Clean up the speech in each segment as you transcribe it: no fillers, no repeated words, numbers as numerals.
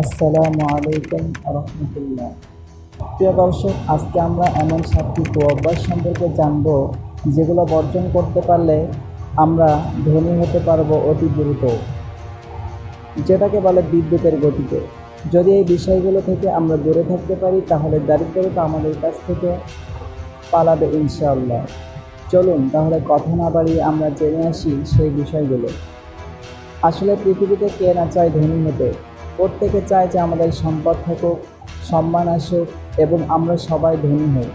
আসসালামু আলাইকুম রহমতুল্লাহ। প্রিয় দর্শক, আজকে আমরা এমন 7টি অভ্যাস সম্পর্কে জানব যেগুলো বর্জন করতে পারলে আমরা ধনী হতে পারবো অতি দ্রুত, যেটাকে বলে বিদ্যুতের গতিতে। যদি এই বিষয়গুলো থেকে আমরা দূরে থাকতে পারি তাহলে দারিদ্রতা আমাদের কাছ থেকে পালাবে ইনশাআল্লাহ। চলুন তাহলে কথা না বাড়িয়ে আমরা জেনে আসি সেই বিষয়গুলো। আসলে পৃথিবীতে কে না চায় ধনী হতে? প্রত্যেকে চায় যে আমাদের সম্পদ থাকুক, সম্মান আসুক এবং আমরা সবাই ধনী হই।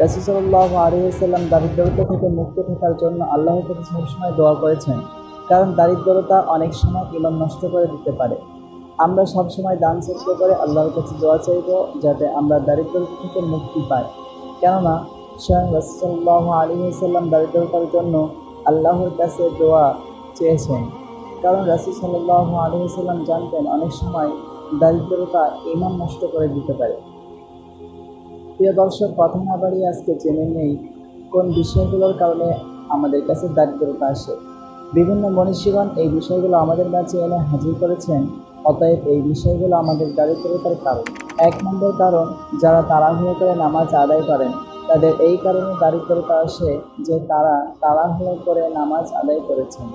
রাসূল সাল্লাল্লাহু আলাইহি ওয়াসাল্লাম দারিদ্রতা থেকে মুক্ত থাকার জন্য আল্লাহর কাছে সবসময় দোয়া করেছেন, কারণ দারিদ্রতা অনেক সময় ঈমান নষ্ট করে দিতে পারে। আমরা সবসময় দান সদকা করে আল্লাহর কাছে দোয়া চাইব যাতে আমরা দারিদ্রতা থেকে মুক্তি পাই। কেননা স্বয়ং রাসূল সাল্লাল্লাহু আলাইহি ওয়াসাল্লাম দারিদ্রতার জন্য আল্লাহর কাছে দোয়া চেয়েছেন, কারণ রাসূল সাল্লাল্লাহু আলাইহি ওয়াসাল্লাম জানতেন অনেক সময় দারিদ্রতা ঈমান নষ্ট করে দিতে পারে। প্রিয় দর্শক, কথা না বাড়িয়ে আজকে জেনে নেই কোন বিষয়গুলোর কারণে আমাদের কাছে দারিদ্রতা আসে। বিভিন্ন মনীষীগণ এই বিষয়গুলো আমাদের কাছে এনে হাজির করেছেন, অতএব এই বিষয়গুলো আমাদের দারিদ্রতার কারণ। 1 নম্বর কারণ, যারা তাড়াহুড়ো করে নামাজ আদায় করেন তাদের এই কারণে দারিদ্রতা আসে যে তারা তাড়াহুড়ো করে নামাজ আদায় করেছেন।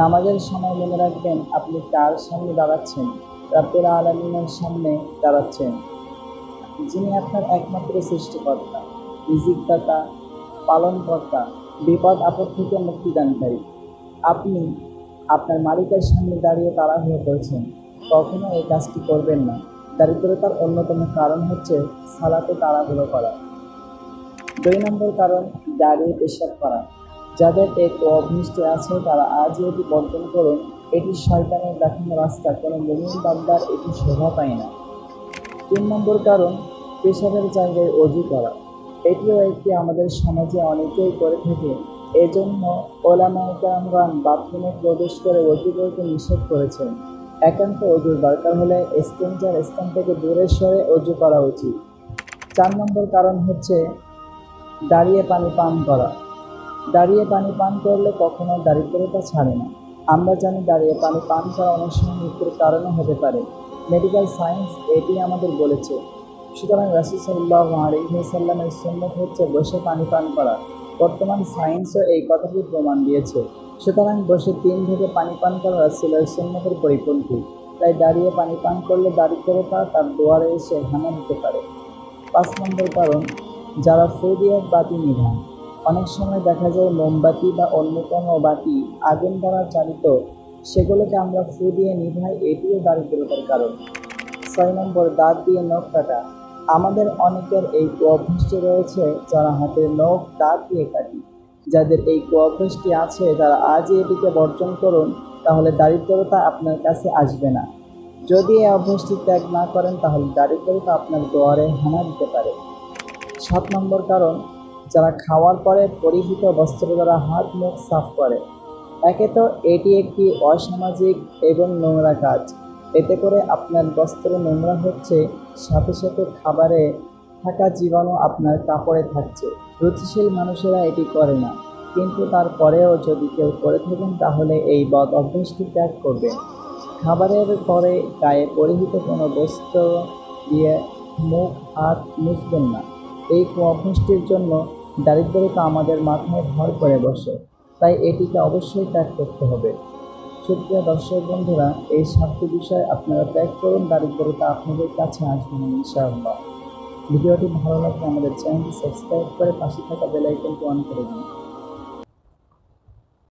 নামাজের সময় মনে রাখবেন আপনি কার সামনে দাঁড়াচ্ছেন? রব্বুল আলামিনের সামনে দাঁড়াচ্ছেন, যিনি আপনার একমাত্র সৃষ্টিকর্তা, রিজিকদাতা, পালনকর্তা, বিপদ আপদ থেকে মুক্তিদানকারী। আপনি আপনার মালিকের সামনে দাঁড়িয়ে তাড়াহুড়ো করছেন, কখনো এই কাজটি করবেন না। দারিদ্রতার অন্যতম কারণ হচ্ছে সালাতে তাড়াহুড়ো করা। 2 নম্বর কারণ, দাঁড়িয়ে পেশাব করা। যাদের এই অভ্যাসটি আছে তারা আজই এটি বর্জন করুন। এটি শয়তানের দেখানো রাস্তা, কোনো মুমিন বান্দার এটি শোভা পায় না। 3 নম্বর কারণ, পেশাবের জায়গায় অজু করা। এটিও একটি আমাদের সমাজে অনেকেই করে থাকে। এজন্য ওলামায়ে কেরামগণ বাথরুমে প্রবেশ করে অজু করতে নিষেধ করেছেন। একান্ত অজুর দরকার হলে স্টেঞ্জার স্থান থেকে দূরে সরে অজু করা উচিত। 4 নম্বর কারণ হচ্ছে দাঁড়িয়ে পানি পান করা। দাঁড়িয়ে পানি পান করলে কখনো দারিদ্রতা ছাড়ে না। আমরা জানি দাঁড়িয়ে পানি পান করা অনেক সময় মৃত্যুর কারণও হতে পারে। মেডিকেল সায়েন্স এটি আমাদের বলেছে। সুতরাং রাসূল সাল্লাল্লাহু আলাইহি ওয়াসাল্লামের সুন্নাত হচ্ছে বসে পানি পান করা। বর্তমান সায়েন্সও এই কথাটি প্রমাণ দিয়েছে। সুতরাং বসে 3 থেকে পানি পান করা রাসূলের সুন্নাতের পরিপন্থী। তাই দাঁড়িয়ে পানি পান করলে দারিদ্রতা তার দুয়ারে এসে হানা দিতে পারে। 5 নম্বর কারণ, যারা ফু দিয়ে বাতি নিভান। অনেক সময় দেখা যায় মোমবাতি বা অন্য কোনো বাতি আগুন দ্বারা চালিত, সেগুলোকে আমরা ফু দিয়ে নিভাই, এটিও দারিদ্রতার কারণ। 6 নম্বর, দাঁত দিয়ে নখ কাটা। আমাদের অনেকের এই কুঅভ্যাসটি রয়েছে, যারা হাতের নখ দাঁত দিয়ে কাটি। যাদের এই কুঅভ্যাসটি আছে তারা আজই এটিকে বর্জন করুন, তাহলে দারিদ্রতা আপনার কাছে আসবে না। যদি এই অভ্যাসটি ত্যাগ না করেন তাহলে দারিদ্রতা আপনার দুয়ারে হানা দিতে পারে। 7 নম্বর কারণ, যারা খাওয়ার পরে পরিহিত বস্ত্র দ্বারা হাত মুখ সাফ করে। একে তো এটি একটি অসামাজিক এবং নোংরা কাজ। এতে করে আপনার বস্ত্র নোংরা হচ্ছে, সাথে সাথে খাবারে থাকা জীবাণু আপনার কাপড়ে থাকছে। রুচিশীল মানুষেরা এটি করে না, কিন্তু তারপরেও যদি কেউ করে থাকেন তাহলে এই বদ অভ্যাসটি ত্যাগ করবেন। খাবারের পরে গায়ে পরিহিত কোনো বস্ত্র দিয়ে মুখ হাত মুছবেন না। এই অভ্যাসটির জন্য দারিদ্রতা আমাদের মাথায় ভর করে বসে, তাই এটিকে অবশ্যই ত্যাগ করতে হবে। সুপ্রিয় দর্শক বন্ধুরা, এই 7টি বিষয় আপনারা ত্যাগ করুন, দারিদ্রতা আপনাদের কাছে আসবে না ইনশাআল্লাহ। ভিডিওটি ভালো লাগলে আমাদের চ্যানেলটি সাবস্ক্রাইব করে পাশে থাকা বেল আইকনটি অন করে দিন।